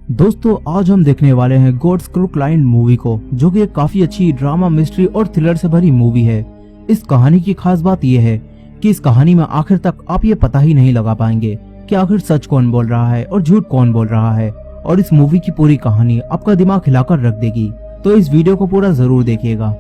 दोस्तों आज हम देखने वाले हैं गॉड्स क्रू क्लाइंट मूवी को, जो कि एक काफी अच्छी ड्रामा, मिस्ट्री और थ्रिलर से भरी मूवी है। इस कहानी की खास बात यह है कि इस कहानी में आखिर तक आप ये पता ही नहीं लगा पाएंगे कि आखिर सच कौन बोल रहा है और झूठ कौन बोल रहा है, और इस मूवी की पूरी कहानी आपका दिमाग हिलाकर रख देगी। तो इस वीडियो को पूरा जरूर देखिएगा।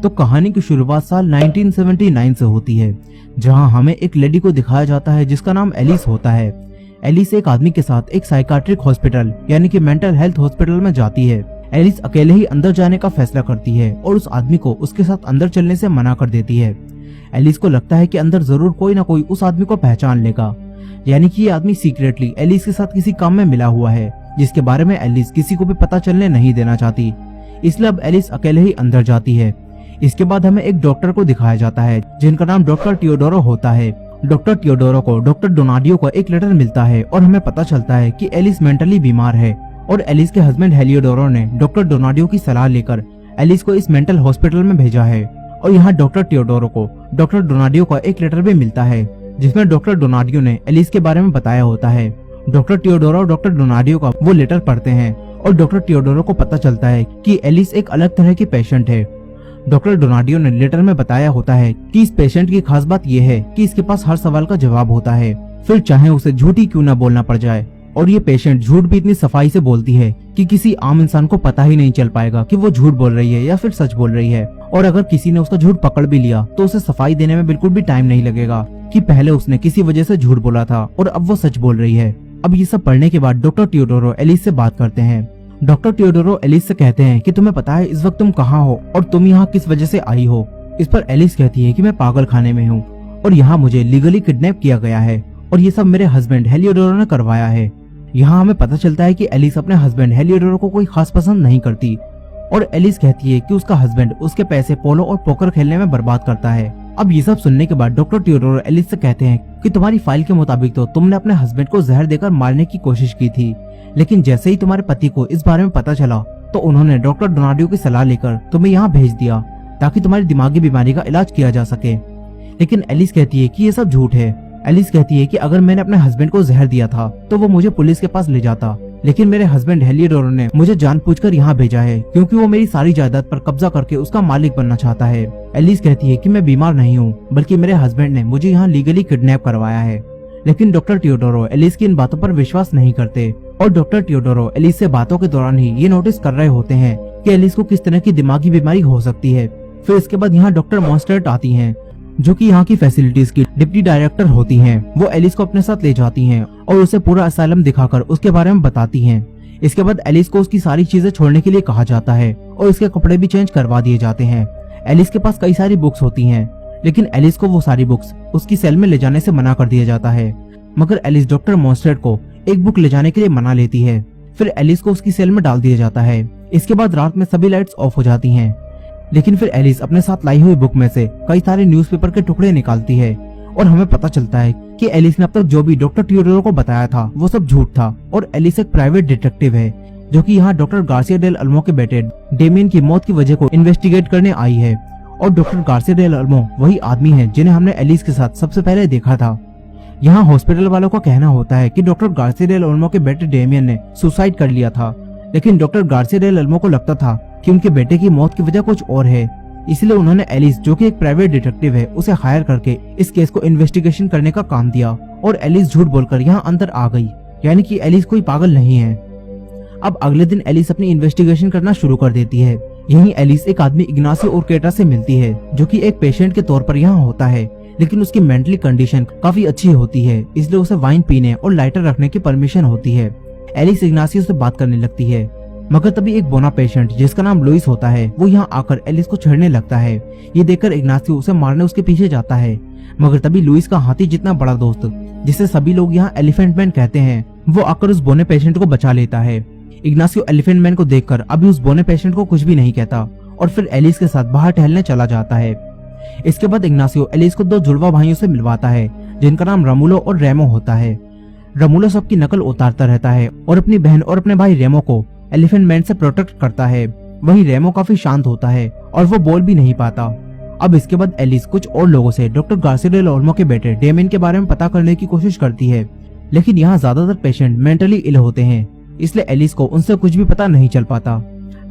तो कहानी की शुरुआत साल 1979 से होती है, जहां हमें एक लेडी को दिखाया जाता है जिसका नाम एलिस होता है। एलिस एक आदमी के साथ एक साइकाट्रिक हॉस्पिटल यानी कि मेंटल हेल्थ हॉस्पिटल में जाती है। एलिस अकेले ही अंदर जाने का फैसला करती है और उस आदमी को उसके साथ अंदर चलने से मना कर देती है। एलिस को लगता है कि अंदर जरूर कोई ना कोई उस आदमी को पहचान लेगा, यानी कि ये आदमी सीक्रेटली एलिस के साथ किसी काम में मिला हुआ है, जिसके बारे में एलिस किसी को भी पता चलने नहीं देना चाहती। इसलिए अब एलिस अकेले ही अंदर जाती है। इसके बाद हमें एक डॉक्टर को दिखाया जाता है जिनका नाम डॉक्टर टियोडोरो होता है। डॉक्टर टियोडोरो को डॉक्टर डोनाडियो का एक लेटर मिलता है और हमें पता चलता है कि एलिस मेंटली बीमार है, और एलिस के हस्बैंड हेलियोडोरो ने डॉक्टर डोनाडियो की सलाह लेकर एलिस को इस मेंटल हॉस्पिटल में भेजा है। और यहाँ डॉक्टर टियोडोरो को डॉक्टर डोनाडियो का एक लेटर भी मिलता है जिसमें डॉक्टर डोनाडियो ने एलिस के बारे में बताया होता है। डॉक्टर टियोडोरो और डॉक्टर डोनाडियो का वो लेटर पढ़ते हैं और डॉक्टर टियोडोरो को पता चलता है कि एलिस एक अलग तरह की पेशेंट है। डॉक्टर डोनाडियो ने लेटर में बताया होता है कि इस पेशेंट की खास बात यह है कि इसके पास हर सवाल का जवाब होता है, फिर चाहे उसे झूठ ही क्यों न बोलना पड़ जाए। और ये पेशेंट झूठ भी इतनी सफाई से बोलती है कि किसी आम इंसान को पता ही नहीं चल पाएगा कि वो झूठ बोल रही है या फिर सच बोल रही है। और अगर किसी ने उसका झूठ पकड़ भी लिया तो उसे सफाई देने में बिल्कुल भी टाइम नहीं लगेगा कि पहले उसने किसी वजह से झूठ बोला था और अब वो सच बोल रही है। अब ये सब पढ़ने के बाद डॉक्टर टियोडोरो एलिस से बात करते हैं। डॉक्टर टियोडोरो एलिस से कहते हैं कि तुम्हें पता है इस वक्त तुम कहाँ हो और तुम यहाँ किस वजह से आई हो। इस पर एलिस कहती है कि मैं पागल खाने में हूँ और यहाँ मुझे लीगली किडनैप किया गया है और ये सब मेरे हस्बैंड हेलियोडोरो ने करवाया है। यहाँ हमें पता चलता है कि एलिस अपने हस्बैंड हेलियोडोरो को कोई खास पसंद नहीं करती, और एलिस कहती है कि उसका हस्बैंड उसके पैसे पोलो और पोकर खेलने में बर्बाद करता है। अब ये सब सुनने के बाद डॉक्टर टियोडोरो एलिस से कहते हैं कि तुम्हारी फाइल के मुताबिक तो तुमने अपने हस्बैंड को जहर देकर मारने की कोशिश की थी, लेकिन जैसे ही तुम्हारे पति को इस बारे में पता चला तो उन्होंने डॉक्टर डोनाडियो की सलाह लेकर तुम्हें यहाँ भेज दिया ताकि तुम्हारी दिमागी बीमारी का इलाज किया जा सके। लेकिन एलिस कहती है कि ये सब झूठ है। एलिस कहती है कि अगर मैंने अपने हस्बैंड को जहर दिया था तो वो मुझे पुलिस के पास ले जाता, लेकिन मेरे हस्बैंड हेलियोडोरो ने मुझे जानबूझकर यहाँ भेजा है क्योंकि वो मेरी सारी जायदाद पर कब्जा करके उसका मालिक बनना चाहता है। एलिस कहती है कि मैं बीमार नहीं हूँ, बल्कि मेरे हस्बैंड ने मुझे यहाँ लीगली किडनैप करवाया है। लेकिन डॉक्टर टियोडोरो एलिस की इन बातों पर विश्वास नहीं करते, और डॉक्टर टियोडोरो एलिस से बातों के दौरान ही ये नोटिस कर रहे होते हैं कि एलिस को किस तरह की दिमागी बीमारी हो सकती है। फिर इसके बाद यहाँ डॉक्टर मॉन्स्टर्ट आती हैं, जो कि यहाँ की फैसिलिटीज की डिप्टी डायरेक्टर होती हैं। वो एलिस को अपने साथ ले जाती हैं और उसे पूरा असाइलम दिखाकर उसके बारे में बताती हैं। इसके बाद एलिस को उसकी सारी चीजें छोड़ने के लिए कहा जाता है और उसके कपड़े भी चेंज करवा दिए जाते हैं। एलिस के पास कई सारी बुक्स होती हैं, लेकिन एलिस को वो सारी बुक्स उसकी सेल में ले जाने से मना कर दिया जाता है। मगर एलिस डॉक्टर मॉन्स्टर्ट को एक बुक ले जाने के लिए मना लेती है। फिर एलिस को उसकी सेल में डाल दिया जाता है। इसके बाद रात में सभी लाइट्स ऑफ हो जाती हैं, लेकिन फिर एलिस अपने साथ लाई हुई बुक में से कई सारे न्यूज़पेपर के टुकड़े निकालती है और हमें पता चलता है कि एलिस ने अब तक जो भी डॉक्टर टियोडोरो को बताया था वो सब झूठ था, और एलिस एक प्राइवेट डिटेक्टिव है जो कि यहाँ डॉक्टर गार्सिया डेल अल्मो के बेटे डेमियन की मौत की वजह को इन्वेस्टिगेट करने आई है। और डॉक्टर गार्सिया डेल अल्मो वही आदमी है जिन्हें हमने एलिस के साथ सबसे पहले देखा था। यहाँ हॉस्पिटल वालों का कहना होता है कि डॉक्टर गार्सिया डेल अल्मो के बेटे डेमियन ने सुसाइड कर लिया था, लेकिन डॉक्टर गार्सिया डेल अल्मो को लगता था कि उनके बेटे की मौत की वजह कुछ और है। इसलिए उन्होंने एलिस, जो कि एक प्राइवेट डिटेक्टिव है, उसे हायर करके इस केस को इन्वेस्टिगेशन करने का काम दिया, और एलिस झूठ बोलकर यहाँ अंदर आ गई, यानी कि एलिस कोई पागल नहीं है। अब अगले दिन एलिस अपनी इन्वेस्टिगेशन करना शुरू कर देती है। यहीं एलिस एक आदमी इग्नासियो उर्केटा से मिलती है, जो कि एक पेशेंट के तौर पर यहाँ होता है, लेकिन उसकी मेंटली कंडीशन काफी अच्छी होती है, इसलिए उसे वाइन पीने और लाइटर रखने की परमिशन होती है। एलिस इग्नासियो से बात करने लगती है, मगर तभी एक बोना पेशेंट जिसका नाम लुइस होता है वो यहाँ आकर एलिस को छेड़ने लगता है। ये देखकर इग्नासियो उसे मारने उसके पीछे जाता है, मगर तभी लुइस का हाथी जितना बड़ा दोस्त, जिसे सभी लोग यहाँ एलिफेंट मैन कहते हैं, वो आकर उस बोने पेशेंट को बचा लेता है। इग्नासियो एलिफेंट मैन को देखकर अभी उस बोने पेशेंट को कुछ भी नहीं कहता और फिर एलिस के साथ बाहर टहलने चला जाता है। इसके बाद इग्नासियो एलिस को दो जुड़वा भाइयों से मिलवाता है जिनका नाम रमूलो और रेमो होता है। रमूलो सबकी नकल उतारता रहता है और अपनी बहन और अपने भाई रेमो को एलिफेंट मैन से प्रोटेक्ट करता है। वहीं रेमो काफी शांत होता है और वो बोल भी नहीं पाता। अब इसके बाद एलिस कुछ और लोगों से डॉक्टर गार्सिया डेल अल्मो के बेटे डेमियन के बारे में पता करने की कोशिश करती है, लेकिन यहाँ ज्यादातर पेशेंट मेंटली इल होते हैं इसलिए एलिस को उनसे कुछ भी पता नहीं चल पाता।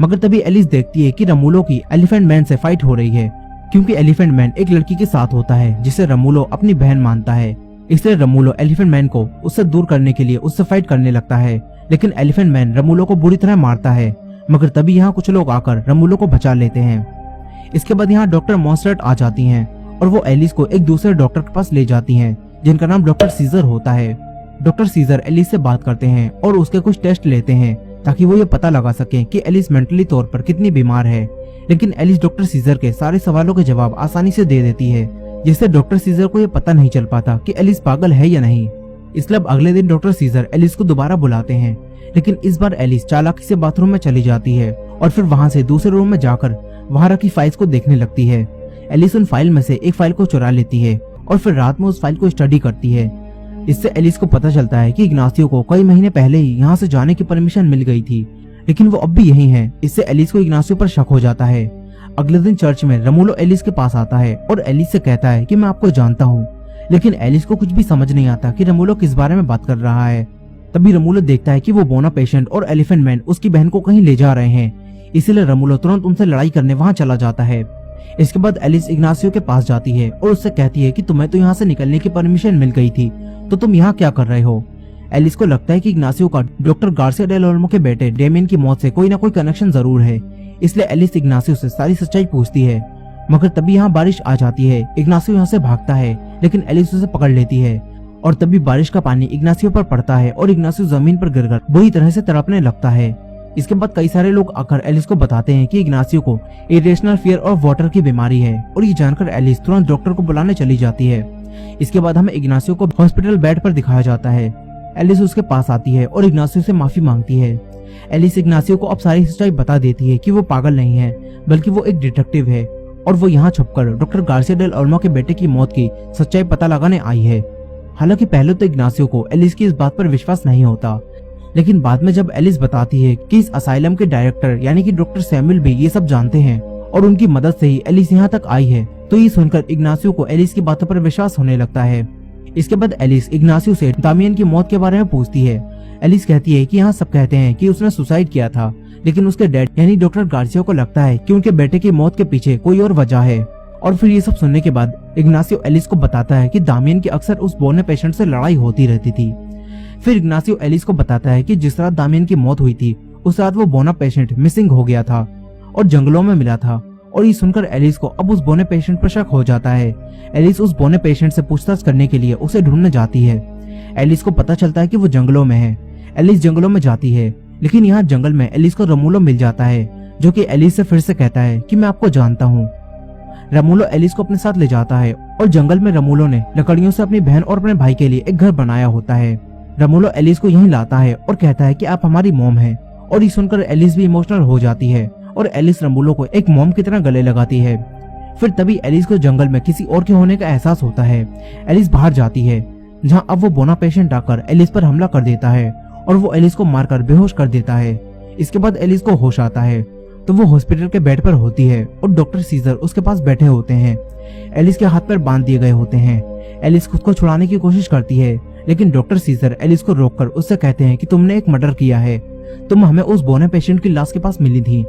मगर तभी एलिस देखती है कि रमूलो की एलिफेंट मैन से फाइट हो रही है, क्योंकि एलिफेंट मैन एक लड़की के साथ होता है जिसे रमूलो अपनी बहन मानता है। इसलिए रमूलो एलिफेंट मैन को उससे दूर करने के लिए उससे फाइट करने लगता है, लेकिन एलिफेंट मैन रमूलो को बुरी तरह मारता है। मगर तभी यहाँ कुछ लोग आकर रमूलो को बचा लेते हैं। इसके बाद यहाँ डॉक्टर मॉन्स्टर्ट आ जाती हैं और वो एलिस को एक दूसरे डॉक्टर के पास ले जाती हैं, जिनका नाम डॉक्टर सीजर होता है। डॉक्टर सीजर एलिस से बात करते हैं और उसके कुछ टेस्ट लेते हैं ताकि वो ये पता लगा सके कि एलिस मेंटली तौर पर कितनी बीमार है। लेकिन एलिस डॉक्टर सीजर के सारे सवालों के जवाब आसानी से दे देती है, जिससे डॉक्टर सीजर को ये पता नहीं चल पाता कि एलिस पागल है या नहीं। इसलिए अब अगले दिन डॉक्टर सीजर एलिस को दोबारा बुलाते हैं, लेकिन इस बार एलिस चालाकी से बाथरूम में चली जाती है और फिर वहां से दूसरे रूम में जाकर वहां रखी फाइल्स को देखने लगती है। एलिस उन फाइल में से एक फाइल को चुरा लेती है और फिर रात में उस फाइल को स्टडी करती है। इससे एलिस को पता चलता है कि इग्नासियो को कई महीने पहले ही यहाँ से जाने की परमिशन मिल गई थी, लेकिन वो अब भी यहीं है। इससे एलिस को इग्नासियो पर शक हो जाता है। अगले दिन चर्च में रमूलो एलिस के पास आता है और एलिस से कहता है कि मैं आपको जानता हूँ, लेकिन एलिस को कुछ भी समझ नहीं आता कि रमूलो किस बारे में बात कर रहा है। तभी रमूलो देखता है कि वो बोना पेशेंट और एलिफेंट मैन उसकी बहन को कहीं ले जा रहे हैं, इसलिए रमूलो तुरंत उनसे लड़ाई करने वहां चला जाता है। इसके बाद एलिस इग्नासियो के पास जाती है और उससे कहती है कि तुम्हें तो यहाँ से निकलने की परमिशन मिल गई थी, तो तुम यहाँ क्या कर रहे हो। एलिस को लगता है कि इग्नासियो का डॉक्टर गार्सिया डेल ओल्मो के बेटे डेमियन की मौत से कोई ना कोई कनेक्शन जरूर है, इसलिए एलिस इग्नासियो से सारी सच्चाई पूछती है। मगर तभी यहाँ बारिश आ जाती है। इग्नासियो यहाँ से भागता है, लेकिन एलिस उसे पकड़ लेती है और तभी बारिश का पानी इग्नासियो पर पड़ता है और इग्नासियो जमीन पर गिरकर बुरी तरह से तड़पने लगता है। इसके बाद कई सारे लोग आकर एलिस को बताते हैं कि इग्नासियो को इरेशनल फियर ऑफ वाटर की बीमारी है और ये जानकर एलिस तुरंत डॉक्टर को बुलाने चली जाती है। इसके बाद हमें इग्नासियो को हॉस्पिटल बेड पर दिखाया जाता है। एलिस उसके पास आती है और इग्नासियो से माफी मांगती है। एलिस इग्नासियो को अब सारी सच्चाई बता देती है कि वो पागल नहीं है, बल्कि वो एक डिटेक्टिव है और वो यहाँ छुपकर डॉक्टर गार्सिया डेल ओल्मो के बेटे की मौत की सच्चाई पता लगाने आई है। हालांकि पहले तो इग्नासियो को एलिस की इस बात पर विश्वास नहीं होता, लेकिन बाद में जब एलिस बताती है कि इस असाइलम के डायरेक्टर यानी कि डॉक्टर सैमुअल भी ये सब जानते हैं और उनकी मदद से ही एलिस यहाँ तक आई है, तो ये सुनकर इग्नासियो को एलिस की बातों पर विश्वास होने लगता है। इसके बाद एलिस इग्नासियो से दामियन की मौत के बारे में पूछती है। एलिस कहती है कि यहाँ सब कहते हैं कि उसने सुसाइड किया था, लेकिन उसके डैड यानी डॉक्टर गार्सिया को लगता है कि उनके बेटे की मौत के पीछे कोई और वजह है। और फिर ये सब सुनने के बाद इग्नासियो एलिस को बताता है कि दामियन की अक्सर उस बोने पेशेंट से लड़ाई होती रहती थी। फिर इग्नासियो एलिस को बताता है कि जिस रात दामियन की मौत हुई थी उस रात वो बोना पेशेंट मिसिंग हो गया था और जंगलों में मिला था। और ये सुनकर एलिस को अब उस बोने पेशेंट पर शक हो जाता है। एलिस उस बोने पेशेंट से पूछताछ करने के लिए उसे ढूंढने जाती है। एलिस को पता चलता है कि वो जंगलों में है। एलिस जंगलों में जाती है, लेकिन यहाँ जंगल में एलिस को रमूलो मिल जाता है, जो कि एलिस से फिर से कहता है कि मैं आपको जानता हूँ। रमूलो एलिस को अपने साथ ले जाता है और जंगल में रमूलो ने लकड़ियों से अपनी बहन और अपने भाई के लिए एक घर बनाया होता है। रमूलो एलिस को यहीं लाता है और कहता है कि आप हमारी मॉम हैं, और ये सुनकर एलिस भी इमोशनल हो जाती है और एलिस रमूलो को एक मॉम की तरह गले लगाती है। फिर तभी एलिस को जंगल में किसी और के होने का एहसास होता है। एलिस बाहर जाती है, जहाँ अब वो बोना पेशेंट आकर एलिस पर हमला कर देता है और वो एलिस को मारकर बेहोश कर देता है। इसके बाद एलिस को होश आता है तो वो हॉस्पिटल के बेड पर होती है और डॉक्टर सीजर उसके पास बैठे होते हैं। एलिस के हाथ पैर बांध दिए गए होते हैं। एलिस खुद को छुड़ाने की कोशिश करती है, लेकिन डॉक्टर सीजर एलिस को रोककर उससे कहते हैं कि तुमने एक मर्डर किया है। तुम हमें उस बोने पेशेंट की लाश के पास मिली थी,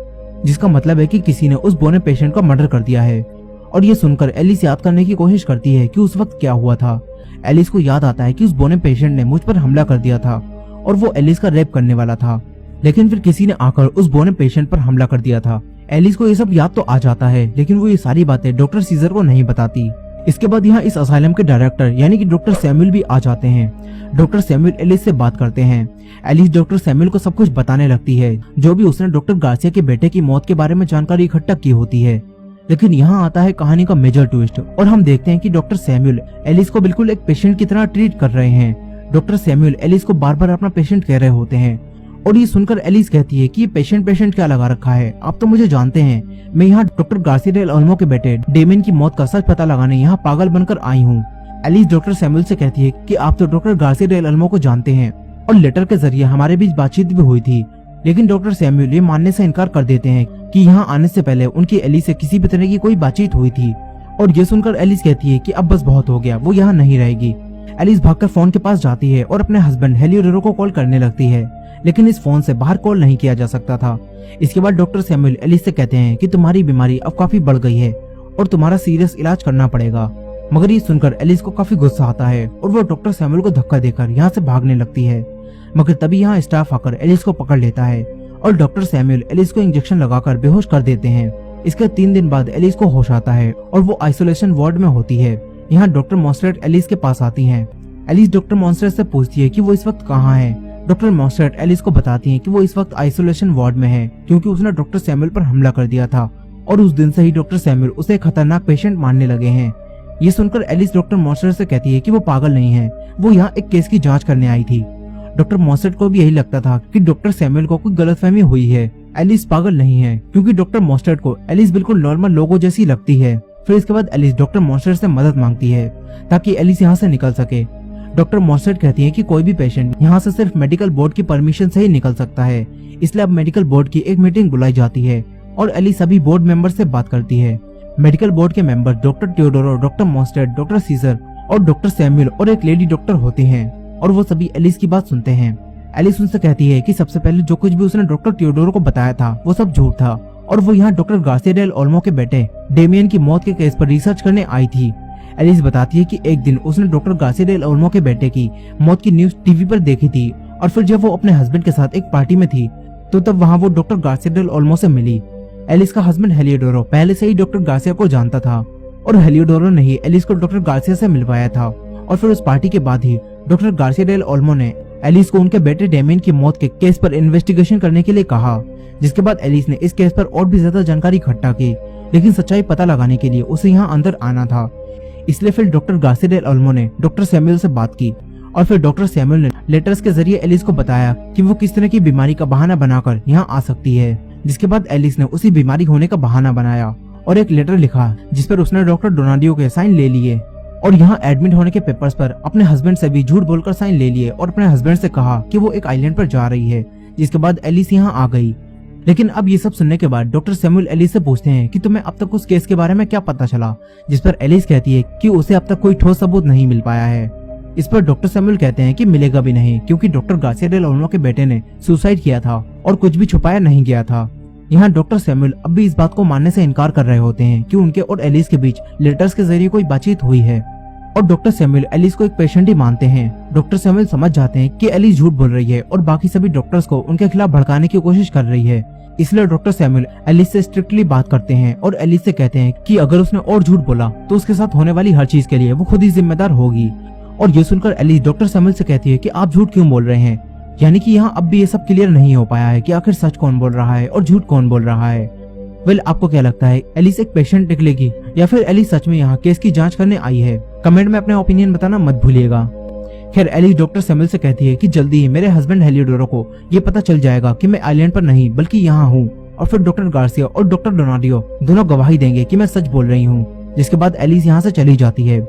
जिसका मतलब है कि किसी ने उस बोने पेशेंट का मर्डर कर दिया है। और ये सुनकर एलिस याद करने की कोशिश करती है कि उस वक्त क्या हुआ था। एलिस को याद आता है कि उस बोने पेशेंट ने मुझ पर हमला कर दिया था और वो एलिस का रेप करने वाला था, लेकिन फिर किसी ने आकर उस बोने पेशेंट पर हमला कर दिया था। एलिस को ये सब याद तो आ जाता है, लेकिन वो ये सारी बातें डॉक्टर सीजर को नहीं बताती। इसके बाद यहाँ इस असाइलम के डायरेक्टर यानी कि डॉक्टर सैमुअल भी आ जाते हैं। डॉक्टर सैमुअल एलिस से बात करते हैं। एलिस डॉक्टर सैमुअल को सब कुछ बताने लगती है, जो भी उसने डॉक्टर गार्सिया के बेटे की मौत के बारे में जानकारी इकट्ठा की होती है। लेकिन यहाँ आता है कहानी का मेजर ट्विस्ट और हम देखते हैं कि डॉक्टर सैमुअल एलिस को बिल्कुल एक पेशेंट की तरह ट्रीट कर रहे हैं। डॉक्टर सैमुअल एलिस को बार बार अपना पेशेंट कह रहे होते हैं और ये सुनकर एलिस कहती है कि ये पेशेंट क्या लगा रखा है, आप तो मुझे जानते हैं। मैं यहाँ डॉक्टर गार्सिया डेल ओल्मो के बेटे डेमियन की मौत का सच पता लगाने यहाँ पागल बनकर आई हूँ। एलिस डॉक्टर सैमुअल से कहती है कि आप तो डॉक्टर गार्सिया डेल ओल्मो को जानते हैं और लेटर के जरिए हमारे बीच बातचीत भी हुई थी। लेकिन डॉक्टर सैमुअल ये मानने से इनकार कर देते हैं कि यहाँ आने से पहले उनकी एलिस से किसी भी तरह की कोई बातचीत हुई थी। और ये सुनकर एलिस कहती है कि अब बस बहुत हो गया, वो यहाँ नहीं रहेगी। एलिस भागकर फोन के पास जाती है और अपने हस्बैंड हेलियोडोरो को कॉल करने लगती है, लेकिन इस फोन से बाहर कॉल नहीं किया जा सकता था। इसके बाद डॉक्टर सैमुअल एलिस से कहते हैं कि तुम्हारी बीमारी अब काफी बढ़ गई है और तुम्हारा सीरियस इलाज करना पड़ेगा। मगर ये सुनकर एलिस को काफी गुस्सा आता है और वो डॉक्टर सैमुअल को धक्का देकर यहाँ से भागने लगती है। मगर तभी यहाँ स्टाफ आकर एलिस को पकड़ लेता है और डॉक्टर सैमुअल एलिस को इंजेक्शन लगाकर बेहोश कर देते हैं। इसके 3 दिन बाद एलिस को होश आता है और वो आइसोलेशन वार्ड में होती है। यहाँ डॉक्टर मॉन्स्ट्रेट एलिस के पास आती हैं। एलिस डॉक्टर मॉन्स्ट्रेट से पूछती है कि वो इस वक्त कहाँ है। डॉक्टर मॉन्स्ट्रेट एलिस को बताती हैं कि वो इस वक्त आइसोलेशन वार्ड में है, क्योंकि उसने डॉक्टर सैमुअल पर हमला कर दिया था और उस दिन से ही डॉक्टर सैमुअल उसे खतरनाक पेशेंट मानने लगे हैं। ये सुनकर एलिस डॉक्टर मॉन्स्ट्रेट से कहती है कि वो पागल नहीं है, वो यहाँ एक केस की जांच करने आई थी। डॉक्टर मॉन्स्ट्रेट को भी यही लगता था कि डॉक्टर सैमुअल को कोई गलतफहमी हुई है, एलिस पागल नहीं है, क्योंकि डॉक्टर मॉन्स्ट्रेट को एलिस बिल्कुल नॉर्मल लोगों जैसी लगती है। फिर इसके बाद एलिस डॉक्टर मॉन्स्ट्रेट से मदद मांगती है ताकि एलिस यहाँ से निकल सके। डॉक्टर मॉन्स्ट्रेट कहती है कि कोई भी पेशेंट यहाँ से सिर्फ मेडिकल बोर्ड की परमिशन से ही निकल सकता है, इसलिए अब मेडिकल बोर्ड की एक मीटिंग बुलाई जाती है और एलिस सभी बोर्ड मेंबर से बात करती है। मेडिकल बोर्ड के मेंबर डॉक्टर टियोडोरो, डॉक्टर मॉन्स्ट्रेट, डॉक्टर सीजर और डॉक्टर सैमुअल और एक लेडी डॉक्टर होते हैं और वो सभी एलिस की बात सुनते हैं। एलिस उनसे कहती है कि सबसे पहले जो कुछ भी उसने डॉक्टर टियोडोरो को बताया था वो सब झूठ था और वो यहाँ डॉक्टर गार्सिया डेल ओल्मो के बेटे डेमियन की मौत के केस पर रिसर्च करने आई थी। एलिस बताती है कि एक दिन उसने डॉक्टर गार्सिया डेल ओल्मो के बेटे की मौत की न्यूज टीवी पर देखी थी और फिर जब वो अपने हस्बैंड के साथ एक पार्टी में थी तो तब वहाँ वो डॉक्टर गार्सिया डेल ओल्मो से मिली। एलिस का हस्बैंड हेलियोडोरो पहले से ही डॉक्टर गार्सिया को जानता था और हेलियोडोरो ने ही एलिस को डॉक्टर गार्सिया से मिलवाया था और फिर उस पार्टी के बाद ही डॉक्टर गार्सिया डेल ओल्मो ने एलिस को उनके बेटे डेमियन की मौत के केस पर इन्वेस्टिगेशन करने के लिए कहा, जिसके बाद एलिस ने इस केस पर और भी ज्यादा जानकारी इकट्ठा की, लेकिन सच्चाई पता लगाने के लिए उसे यहाँ अंदर आना था। इसलिए फिर डॉक्टर गार्सिया डेल ओल्मो ने डॉक्टर सैमुअल से बात की और फिर डॉक्टर सैमुअल ने लेटर्स के जरिए एलिस को बताया कि वो किस तरह की बीमारी का बहाना बनाकर यहाँ आ सकती है। जिसके बाद एलिस ने उसी बीमारी होने का बहाना बनाया और एक लेटर लिखा जिस पर उसने डॉक्टर डोनाडियो के साइन ले लिए और यहाँ एडमिट होने के पेपर्स पर अपने हस्बैंड से भी झूठ बोलकर साइन ले लिए और अपने हस्बैंड से कहा कि वो एक आइलैंड पर जा रही है। जिसके बाद एलिस यहाँ आ गई। लेकिन अब ये सब सुनने के बाद डॉक्टर सैमुअल एलिस से पूछते हैं कि तुम्हें अब तक उस केस के बारे में क्या पता चला, जिस पर एलिस कहती है कि उसे अब तक कोई ठोस सबूत नहीं मिल पाया है। इस पर डॉक्टर सैमुअल कहते हैं कि मिलेगा भी नहीं, क्योंकि डॉक्टर गार्सिया डेल ओल्मो के बेटे ने सुसाइड किया था और कुछ भी छुपाया नहीं गया था। यहाँ डॉक्टर सैमुअल अब भी इस बात को मानने से इनकार कर रहे होते हैं कि उनके और एलिस के बीच लेटर्स के जरिए कोई बातचीत हुई है और डॉक्टर सैमुअल एलिस को एक पेशेंट ही मानते हैं। डॉक्टर सैमुअल समझ जाते हैं कि एलिस झूठ बोल रही है और बाकी सभी डॉक्टर्स को उनके खिलाफ भड़काने की कोशिश कर रही है, इसलिए डॉक्टर सैमुअल एलिस से स्ट्रिक्टली बात करते हैं और एलिस से कहते हैं कि अगर उसने और झूठ बोला तो उसके साथ होने वाली हर चीज के लिए वो खुद ही जिम्मेदार होगी। और ये सुनकर एलिस डॉक्टर सैमुअल से कहती है कि आप झूठ क्यों बोल रहे हैं, यानी कि यहाँ अब भी ये सब क्लियर नहीं हो पाया है कि आखिर सच कौन बोल रहा है और झूठ कौन बोल रहा है। वेल, आपको क्या लगता है, एलिस एक पेशेंट निकलेगी या फिर एलिस सच में यहाँ केस की जांच करने आई है? कमेंट में अपने ओपिनियन बताना मत भूलिएगा। खैर, एलिस डॉक्टर सैमुअल से कहती है कि जल्दी ही मेरे हस्बैंड हेलियोडोरो को ये पता चल जाएगा कि मैं आइलैंड पर नहीं बल्कि यहाँ हूँ और फिर डॉक्टर गार्सिया और डॉक्टर डोनाडियो दोनों गवाही देंगे कि मैं सच बोल रही हूँ। जिसके बाद एलिस यहाँ से चली जाती है।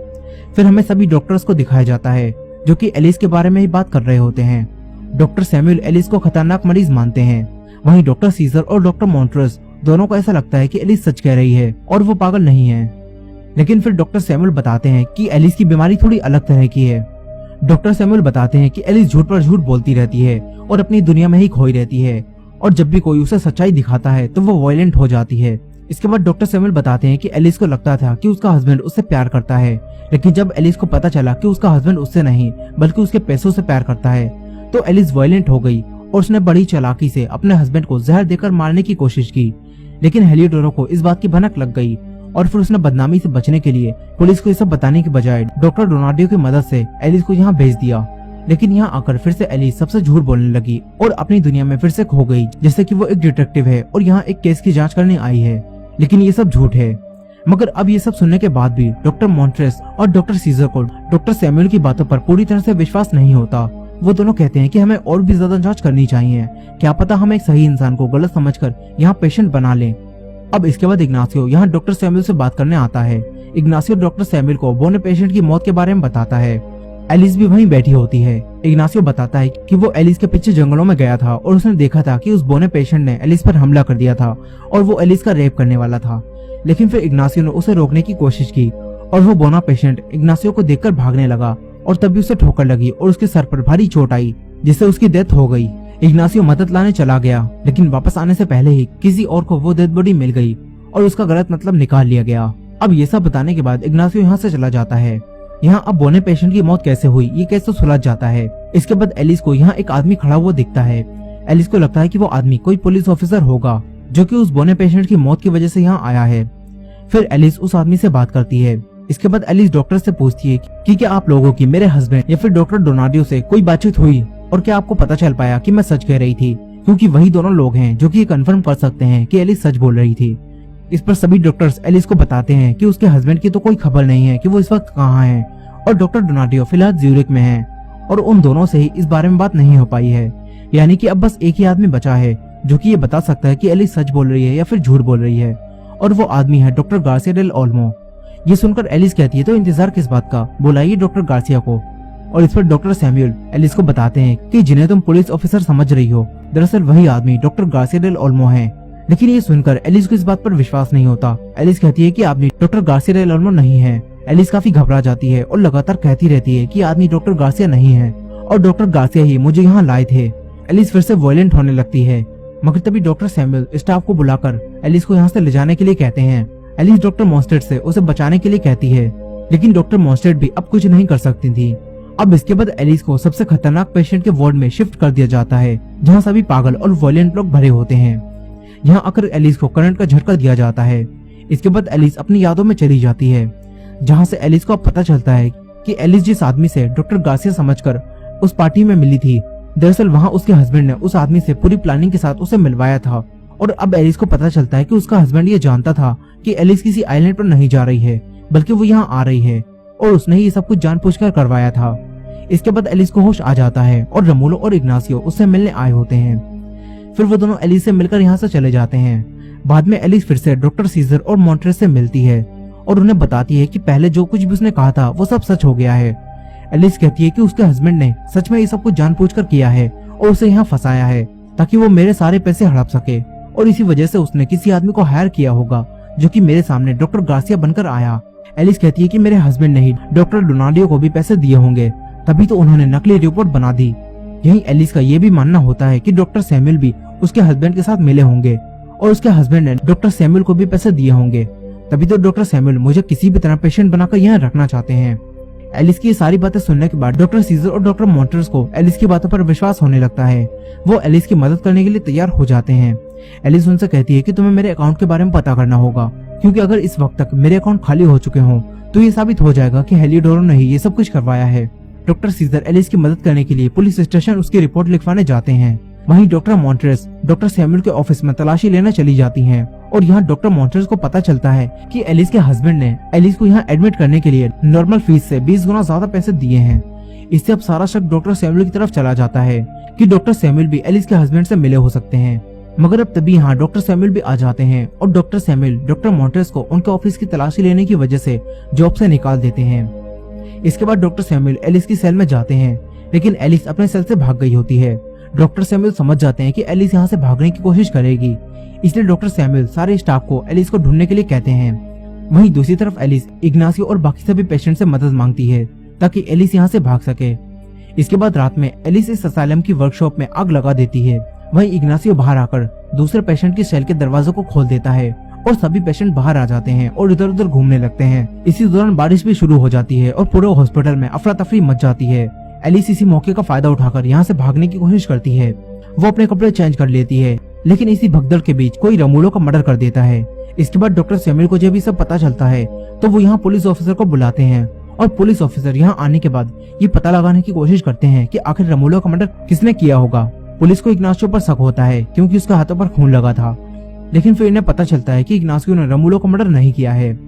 फिर हमें सभी डॉक्टर्स को दिखाया जाता है जो कि एलिस के बारे में ही बात कर रहे होते हैं। डॉक्टर सैमुअल एलिस को खतरनाक मरीज मानते हैं, वहीं डॉक्टर सीजर और डॉक्टर मॉन्ट्रेस दोनों को ऐसा लगता है कि एलिस सच कह रही है और वो पागल नहीं है। लेकिन फिर डॉक्टर सैमुअल बताते हैं कि एलिस की बीमारी थोड़ी अलग तरह की है। डॉक्टर सैमुअल बताते हैं कि एलिस झूठ पर झूठ बोलती रहती है और अपनी दुनिया में ही खोई रहती है और जब भी कोई उसे सच्चाई दिखाता है तो वो वायलेंट हो जाती है। इसके बाद डॉक्टर सैमुअल बताते हैं कि एलिस को लगता था कि उसका हस्बैंड उससे प्यार करता है, लेकिन जब एलिस को पता चला कि उसका हस्बैंड उससे नहीं बल्कि उसके पैसों से प्यार करता है तो एलिस वायलेंट हो गई और उसने बड़ी चालाकी से अपने हस्बैंड को जहर देकर मारने की कोशिश की। लेकिन हेलियोडोरो को इस बात की भनक लग गई और फिर उसने बदनामी से बचने के लिए पुलिस को ये सब बताने के बजाय डॉक्टर डोनाडियो की मदद से एलिस को यहाँ भेज दिया। लेकिन यहाँ आकर फिर से एलिस सबसे झूठ बोलने लगी और अपनी दुनिया में फिर से खो गई, जैसे कि वो एक डिटेक्टिव है और यहाँ एक केस की जांच करने आई है, लेकिन ये सब झूठ है। मगर अब ये सब सुनने के बाद भी डॉक्टर मॉन्ट्रेस और डॉक्टर सीजर को डॉक्टर सैमुअल की बातों पर पूरी तरह से विश्वास नहीं होता। वो दोनों कहते हैं कि हमें और भी ज्यादा जांच करनी चाहिए, क्या पता हम एक सही इंसान को गलत समझकर यहाँ पेशेंट बना लें। अब इसके बाद इग्नासियो यहाँ डॉक्टर सैमुअल से बात करने आता है। इग्नासियो डॉक्टर सैमुअल को बोने पेशेंट की मौत के बारे में बताता है। एलिस भी वहीं बैठी होती है। इग्नासियो बताता है कि वो एलिस के पीछे जंगलों में गया था और उसने देखा था कि उस बोने पेशेंट ने एलिस पर हमला कर दिया था और वो एलिस का रेप करने वाला था। लेकिन फिर इग्नासियो ने उसे रोकने की कोशिश की और वो बोना पेशेंट इग्नासियो को देखकर भागने लगा और तभी उसे ठोकर लगी और उसके सर पर भारी चोट आई, जिससे उसकी डेथ हो गई। इग्नासियो मदद लाने चला गया, लेकिन वापस आने से पहले ही किसी और को वो डेड बॉडी मिल गई और उसका गलत मतलब निकाल लिया गया। अब ये सब बताने के बाद इग्नासियो यहाँ से चला जाता है। यहाँ अब बोने पेशेंट की मौत कैसे हुई ये कैसे सुलझ जाता है। इसके बाद एलिस को यहाँ एक आदमी खड़ा हुआ दिखता है। एलिस को लगता है कि वो आदमी कोई पुलिस ऑफिसर होगा जो कि उस बोने पेशेंट की मौत की वजह से यहाँ आया है। फिर एलिस उस आदमी से बात करती है। इसके बाद एलिस डॉक्टर से पूछती है कि क्या आप लोगों की मेरे हस्बैंड या फिर डॉक्टर डोनाडियो से कोई बातचीत हुई और क्या आपको पता चल पाया कि मैं सच कह रही थी, क्योंकि वही दोनों लोग हैं जो कि ये कंफर्म कर सकते हैं कि एलिस सच बोल रही थी। इस पर सभी डॉक्टर्स एलिस को बताते हैं कि उसके हस्बैंड की तो कोई खबर नहीं है कि वो इस वक्त कहाँ है और डॉक्टर डोनाडियो फिलहाल ज्यूरिख में है और उन दोनों से ही इस बारे में बात नहीं हो पाई है। यानी कि अब बस एक ही आदमी बचा है जो कि ये बता सकता है कि एलिस सच बोल रही है या फिर झूठ बोल रही है, और वो आदमी है डॉक्टर गार्सिया डेल ओल्मो। ये सुनकर एलिस कहती है तो इंतजार किस बात का, बुलाइए डॉक्टर गार्सिया को। और इस पर डॉक्टर सैमुअल एलिस को बताते हैं कि जिन्हें तुम पुलिस ऑफिसर समझ रही हो दरअसल वही आदमी डॉक्टर गार्सिया डेल ओल्मो है। लेकिन ये सुनकर एलिस को इस बात पर विश्वास नहीं होता। एलिस कहती है कि आदमी डॉक्टर गार्सिया डेल ओल्मो नहीं है। एलिस काफी घबरा जाती है और लगातार कहती रहती है कि आदमी डॉक्टर गार्सिया नहीं है और डॉक्टर गार्सिया ही मुझे यहाँ लाए थे। एलिस फिर से वायलेंट होने लगती है, मगर तभी डॉक्टर सैमुअल स्टाफ को बुलाकर एलिस को यहाँ से ले जाने के लिए कहते हैं। एलिस डॉक्टर मॉन्स्टेड से उसे बचाने के लिए कहती है, लेकिन डॉक्टर मॉन्स्टेड भी अब कुछ नहीं कर सकती थी। अब इसके बाद एलिस को सबसे खतरनाक पेशेंट के वार्ड में शिफ्ट कर दिया जाता है, जहाँ सभी पागल और वायलेंट लोग भरे होते हैं। यहाँ आकर एलिस को करंट का झटका दिया जाता है। इसके बाद एलिस अपनी यादों में चली जाती है, जहाँ से एलिस को अब पता चलता है कि एलिस जिस आदमी से डॉक्टर गार्सिया समझकर उस पार्टी में मिली थी, दरअसल वहाँ उसके हस्बैंड ने उस आदमी से पूरी प्लानिंग के साथ उसे मिलवाया था। और अब एलिस को पता चलता है कि उसका हस्बैंड ये जानता था कि एलिस किसी आइलैंड पर नहीं जा रही है, बल्कि वो यहाँ आ रही है, और उसने ही ये सब कुछ जानबूझकर करवाया था। इसके बाद एलिस को होश आ जाता है और रमूलो और इग्नासियो उससे मिलने आए होते हैं। फिर वो दोनों एलिस से मिलकर यहाँ से चले जाते हैं। बाद में एलिस फिर से डॉक्टर सीजर और मॉन्ट्रेस से मिलती है और उन्हें बताती है कि पहले जो कुछ भी उसने कहा था वो सब सच हो गया है। एलिस कहती है कि उसके हस्बैंड ने सच में ये सब कुछ जानबूझकर किया है और उसे यहाँ फंसाया है ताकि वो मेरे सारे पैसे हड़प सके, और इसी वजह से उसने किसी आदमी को हायर किया होगा जो कि मेरे सामने डॉक्टर गार्सिया बनकर आया। एलिस कहती है कि मेरे हस्बैंड ने ही डॉक्टर डोनाडियो को भी पैसे दिए होंगे, तभी तो उन्होंने नकली रिपोर्ट बना दी। यही एलिस का ये भी मानना होता है कि डॉक्टर सैमुअल भी उसके हस्बैंड के साथ मिले होंगे और उसके हस्बैंड ने डॉक्टर सैमुअल को भी पैसे दिए होंगे, तभी तो डॉक्टर सैमुअल मुझे किसी भी तरह पेशेंट बनाकर यहाँ रखना चाहते हैं। एलिस की ये सारी बातें सुनने के बाद डॉक्टर सीजर और डॉक्टर मॉन्ट्रेस को एलिस की बातों पर विश्वास होने लगता है। वो एलिस की मदद करने के लिए तैयार हो जाते हैं। एलिस उनसे कहती है कि तुम्हें मेरे अकाउंट के बारे में पता करना होगा, क्योंकि अगर इस वक्त तक मेरे अकाउंट खाली हो चुके हों तो ये साबित हो जाएगा कि हेलियोडोरो ने ही ये सब कुछ करवाया है। डॉक्टर सीजर एलिस की मदद करने के लिए पुलिस स्टेशन उसकी रिपोर्ट लिखवाने जाते हैं। वहीं डॉक्टर मॉन्ट्रेस डॉक्टर सैमुअल के ऑफिस में तलाशी लेने चली जाती हैं और यहाँ डॉक्टर मॉन्ट्रेस को पता चलता है कि एलिस के हस्बैंड ने एलिस को यहाँ एडमिट करने के लिए नॉर्मल फीस से 20 गुना ज्यादा पैसे दिए हैं। इससे अब सारा शक डॉक्टर सैमुअल की तरफ चला जाता है कि डॉक्टर सैमुअल भी एलिस के हस्बैंड से मिले हो सकते हैं। मगर अब तभी यहाँ डॉक्टर सैमुअल भी आ जाते हैं और डॉक्टर सैमुअल डॉक्टर मॉन्ट्रेस को उनके ऑफिस की तलाशी लेने की वजह से जॉब से निकाल देते हैं। इसके बाद डॉक्टर सैमुअल एलिस की सेल में जाते हैं, लेकिन एलिस अपने सेल से भाग गई होती है। डॉक्टर सैमुअल समझ जाते हैं कि एलिस यहाँ से भागने की कोशिश करेगी, इसलिए डॉक्टर सैमुअल सारे स्टाफ को एलिस को ढूंढने के लिए कहते हैं। वहीं दूसरी तरफ एलिस इग्नासियो और बाकी सभी पेशेंट से मदद मांगती है ताकि एलिस यहाँ से भाग सके। इसके बाद रात में एलिस इस असाइलम की वर्कशॉप में आग लगा देती है। वहीं इग्नासियो बाहर आकर दूसरे पेशेंट की सेल के दरवाजों को खोल देता है और सभी पेशेंट बाहर आ जाते हैं और इधर उधर घूमने लगते हैं। इसी दौरान बारिश भी शुरू हो जाती है और पूरे हॉस्पिटल में अफरा तफरी मच जाती है। एलिस इसी मौके का फायदा उठाकर यहाँ से भागने की कोशिश करती है। वो अपने कपड़े चेंज कर लेती है, लेकिन इसी भगदड़ के बीच कोई रमूलो का मर्डर कर देता है। इसके बाद डॉक्टर सैमुअल को जब ये सब पता चलता है तो वो यहाँ पुलिस ऑफिसर को बुलाते हैं और पुलिस ऑफिसर यहाँ आने के बाद ये पता लगाने की कोशिश करते हैं कि आखिर रमूलो का मर्डर किसने किया होगा। पुलिस को इग्नासियो पर शक होता है क्योंकि उसके हाथों पर खून लगा था, लेकिन फिर इन्हें पता चलता है कि इग्नासियो ने रमूलो का मर्डर नहीं किया है।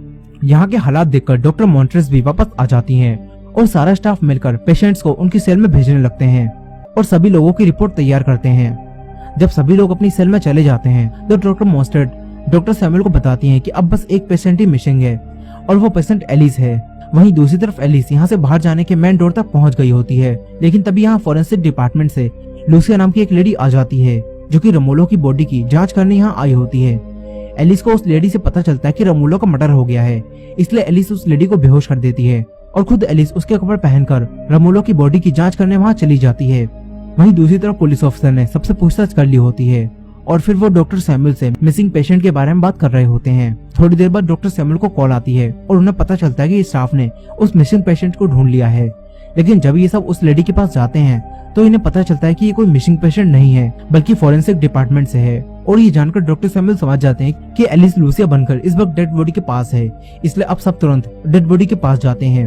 यहाँ के हालात देखकर डॉक्टर मॉन्ट्रेस भी वापस आ जाती हैं और सारा स्टाफ मिलकर पेशेंट्स को उनकी सेल में भेजने लगते हैं और सभी लोगों की रिपोर्ट तैयार करते हैं। जब सभी लोग अपनी सेल में चले जाते हैं तो डॉक्टर मॉन्स्टेड डॉक्टर सैमुअल को बताती हैं कि अब बस एक पेशेंट ही मिसिंग है और वो पेशेंट एलिस है। वहीं दूसरी तरफ एलिस यहाँ से बाहर जाने के मेन डोर तक पहुंच गई होती है, लेकिन तभी यहाँ फॉरेंसिक डिपार्टमेंट से लूसिया नाम की एक लेडी आ जाती है जो कि रमूलो की बॉडी की जांच करने यहाँ आई होती है। एलिस को उस लेडी से पता चलता है कि रमूलो का मर्डर हो गया है, इसलिए एलिस उस लेडी को बेहोश कर देती है और खुद एलिस उसके कपड़े पहनकर रमोलो की बॉडी की जांच करने वहां चली जाती है। वहीं दूसरी तरफ पुलिस ऑफिसर ने सबसे पूछताछ कर ली होती है और फिर वो डॉक्टर सैमुअल से मिसिंग पेशेंट के बारे में बात कर रहे होते हैं। थोड़ी देर बाद डॉक्टर सैमुअल को कॉल आती है और उन्हें पता चलता है कि स्टाफ ने उस मिसिंग पेशेंट को ढूंढ लिया है। लेकिन जब ये सब उस लेडी के पास जाते हैं तो इन्हें पता चलता है कि ये कोई मिसिंग पेशेंट नहीं है बल्कि फॉरेंसिक डिपार्टमेंट से है। और ये जानकर डॉक्टर सैमुअल समझ जाते हैं कि एलिस लूसिया बनकर इस वक्त डेड बॉडी के पास है, इसलिए अब सब तुरंत डेड बॉडी के पास जाते हैं।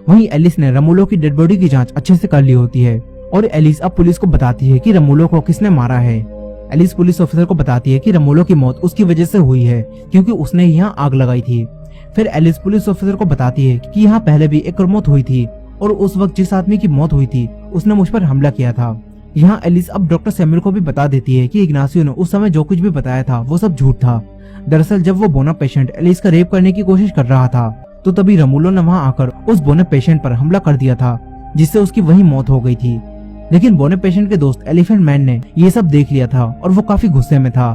वहीं एलिस ने रमोलो की डेड बॉडी की जांच अच्छे से कर ली होती है और एलिस अब पुलिस को बताती है कि रमोलो को किसने मारा है। एलिस पुलिस ऑफिसर को बताती है कि रमोलो की मौत उसकी वजह से हुई है क्योंकि उसने यहाँ आग लगाई थी। फिर एलिस पुलिस ऑफिसर को बताती है कि यहाँ पहले भी एक और मौत हुई थी और उस वक्त जिस आदमी की मौत हुई थी उसने मुझ पर हमला किया था। यहाँ एलिस अब डॉक्टर सैमुअल को भी बता देती है कि इग्नासियो ने उस समय जो कुछ भी बताया था वो सब झूठ था। दरअसल जब वो बोना पेशेंट एलिस का रेप करने की कोशिश कर रहा था तो तभी रमोलो ने वहाँ आकर उस बोने पेशेंट पर हमला कर दिया था जिससे उसकी वही मौत हो गई थी। लेकिन बोने पेशेंट के दोस्त एलिफेंट मैन ने ये सब देख लिया था और वो काफी गुस्से में था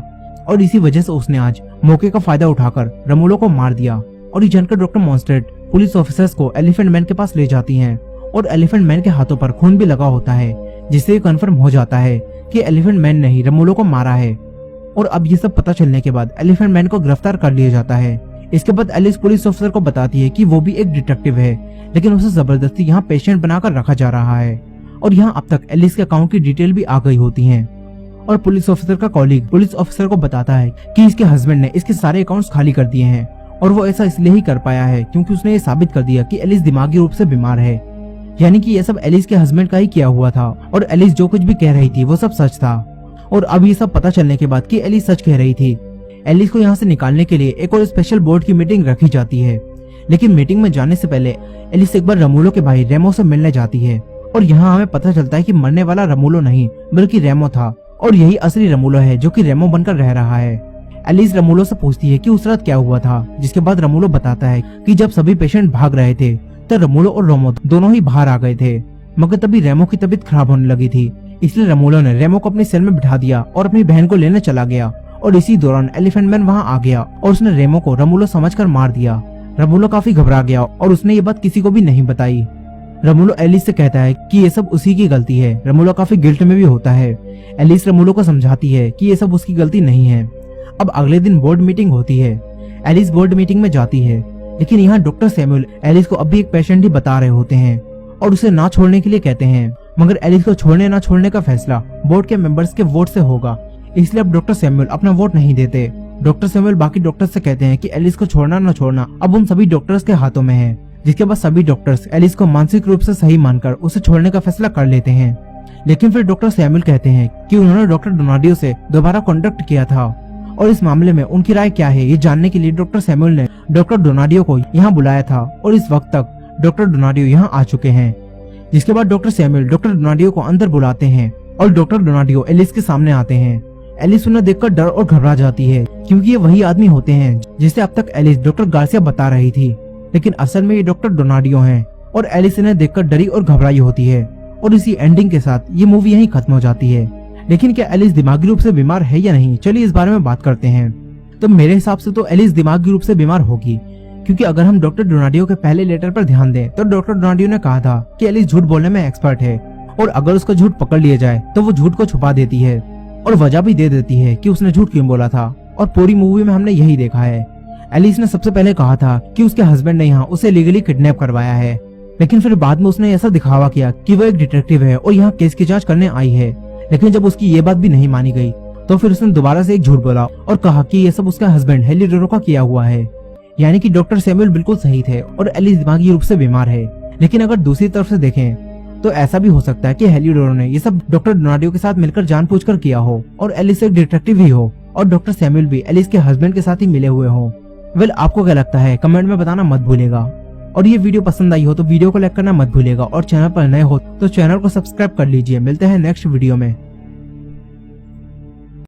और इसी वजह से उसने आज मौके का फायदा उठाकर रमोलो को मार दिया। और ये जानकर डॉक्टर मॉन्स्टेड पुलिस ऑफिसर्स को एलिफेंट मैन के पास ले जाती हैं और एलिफेंट मैन के हाथों पर खून भी लगा होता है जिससे कंफर्म हो जाता है कि एलिफेंट मैन ने ही रमोलो को मारा है। और अब ये सब पता चलने के बाद एलिफेंट मैन को गिरफ्तार कर लिया जाता है। इसके बाद एलिस पुलिस ऑफिसर को बताती है कि वो भी एक डिटेक्टिव है लेकिन उसे जबरदस्ती यहाँ पेशेंट बनाकर रखा जा रहा है। और यहाँ अब तक एलिस के अकाउंट की डिटेल भी आ गई होती है। और पुलिस ऑफिसर का कॉलीग पुलिस ऑफिसर को बताता है कि इसके हस्बैंड ने इसके सारे अकाउंट्स खाली कर दिए हैं और वो ऐसा इसलिए ही कर पाया है क्योंकि उसने ये साबित कर दिया कि एलिस दिमागी रूप से बीमार है। यानी कि ये सब एलिस के हस्बैंड का ही किया हुआ था और एलिस जो कुछ भी कह रही थी वो सब सच था। और अब ये सब पता चलने के बाद कि एलिस सच कह रही थी, एलिस को यहाँ से निकालने के लिए एक और स्पेशल बोर्ड की मीटिंग रखी जाती है। लेकिन मीटिंग में जाने से पहले एलिस एक बार रमोलो के भाई रेमो से मिलने जाती है और यहाँ हमें पता चलता है कि मरने वाला रमोलो नहीं बल्कि रेमो था और यही असली रमोलो है जो कि रेमो बनकर रह रहा है। एलिस रमोलो से पूछती है कि उस रात क्या हुआ था, जिसके बाद रमोलो बताता है कि जब सभी पेशेंट भाग रहे थे तो रमोलो और रेमो दोनों ही बाहर आ गए थे, मगर तभी रेमो की तबीयत खराब होने लगी थी, इसलिए रमोलो ने रेमो को अपनी सेल में बिठा दिया और अपनी बहन को लेने चला गया। और इसी दौरान एलिफेंट मैन वहाँ आ गया और उसने रेमो को रमोलो समझकर मार दिया। रमोलो काफी घबरा गया और उसने ये बात किसी को भी नहीं बताई। रमोलो एलिस से कहता है कि ये सब उसी की गलती है। रमोलो काफी गिल्ट में भी होता है। एलिस रमोलो को समझाती है कि ये सब उसकी गलती नहीं है। अब अगले दिन बोर्ड मीटिंग होती है। एलिस बोर्ड मीटिंग में जाती है, लेकिन यहाँ डॉक्टर सैमुअल एलिस को अभी एक पेशेंट ही बता रहे होते हैं और उसे ना छोड़ने के लिए कहते हैं, मगर एलिस को छोड़ने ना छोड़ने का फैसला बोर्ड के मेंबर्स के वोट से होगा, इसलिए अब डॉक्टर सैमुअल अपना वोट नहीं देते। डॉक्टर सैमुअल बाकी डॉक्टर्स से कहते हैं कि एलिस को छोड़ना न छोड़ना अब उन सभी डॉक्टर्स के हाथों में है, जिसके बाद सभी डॉक्टर्स एलिस को मानसिक रूप से सही मानकर उसे छोड़ने का फैसला कर लेते हैं। लेकिन फिर डॉक्टर सैमुअल कहते हैं कि उन्होंने डॉक्टर डोनाडियो से दोबारा कॉन्टेक्ट किया था और इस मामले में उनकी राय क्या है ये जानने के लिए डॉक्टर सैमुअल ने डॉक्टर डोनाडियो को यहाँ बुलाया था और इस वक्त तक डॉक्टर डोनाडियो यहाँ आ चुके हैं। जिसके बाद डॉक्टर सैमुअल डॉक्टर डोनाडियो को अंदर बुलाते हैं और डॉक्टर डोनाडियो एलिस के सामने आते हैं। एलिस उन्हें देखकर डर और घबरा जाती है क्योंकि ये वही आदमी होते हैं जिसे अब तक एलिस डॉक्टर गार्सिया बता रही थी, लेकिन असल में ये डॉक्टर डोनाडियो हैं और एलिस इन्हें देखकर डरी और घबराई होती है। और इसी एंडिंग के साथ ये मूवी यहीं खत्म हो जाती है। लेकिन क्या एलिस दिमागी रूप से बीमार है या नहीं, चलिए इस बारे में बात करते हैं। तो मेरे हिसाब से तो एलिस दिमागी रूप से बीमार होगी, क्योंकि अगर हम डॉक्टर डोनाडियो के पहले लेटर पर ध्यान दें तो डॉक्टर डोनाडियो ने कहा था कि एलिस झूठ बोलने में एक्सपर्ट है और अगर उसका झूठ पकड़ लिया जाए तो वो झूठ को छुपा देती है और वजह भी दे देती है कि उसने झूठ क्यों बोला था। और पूरी मूवी में हमने यही देखा है। एलिस ने सबसे पहले कहा था कि उसके हस्बैंड ने यहाँ उसे लीगली किडनैप करवाया है, लेकिन फिर बाद में उसने ऐसा दिखावा किया कि वो एक डिटेक्टिव है और यहाँ केस की जांच करने आई है। लेकिन जब उसकी ये बात भी नहीं मानी गई तो फिर उसने दोबारा से एक झूठ बोला और कहा कि ये सब उसका हस्बैंड हेलिडोरो का किया हुआ है। यानी कि डॉक्टर सैमुअल बिल्कुल सही थे और एलिस दिमागी रूप से बीमार है। लेकिन अगर दूसरी तरफ से देखें तो ऐसा भी हो सकता है कि हेलिडोरो ने ये सब डॉक्टर डोनाडियो के साथ मिलकर जानबूझकर किया हो और एलिस एक डिटेक्टिव ही हो और डॉक्टर सैमुअल भी एलिस के हस्बैंड के साथ ही मिले हुए हो। वेल, आपको क्या लगता है कमेंट में बताना मत भूलेगा। और ये वीडियो पसंद आई हो तो वीडियो को लाइक करना मत भूलेगा और चैनल पर नए हो तो चैनल को सब्सक्राइब कर लीजिए। मिलते हैं नेक्स्ट वीडियो में।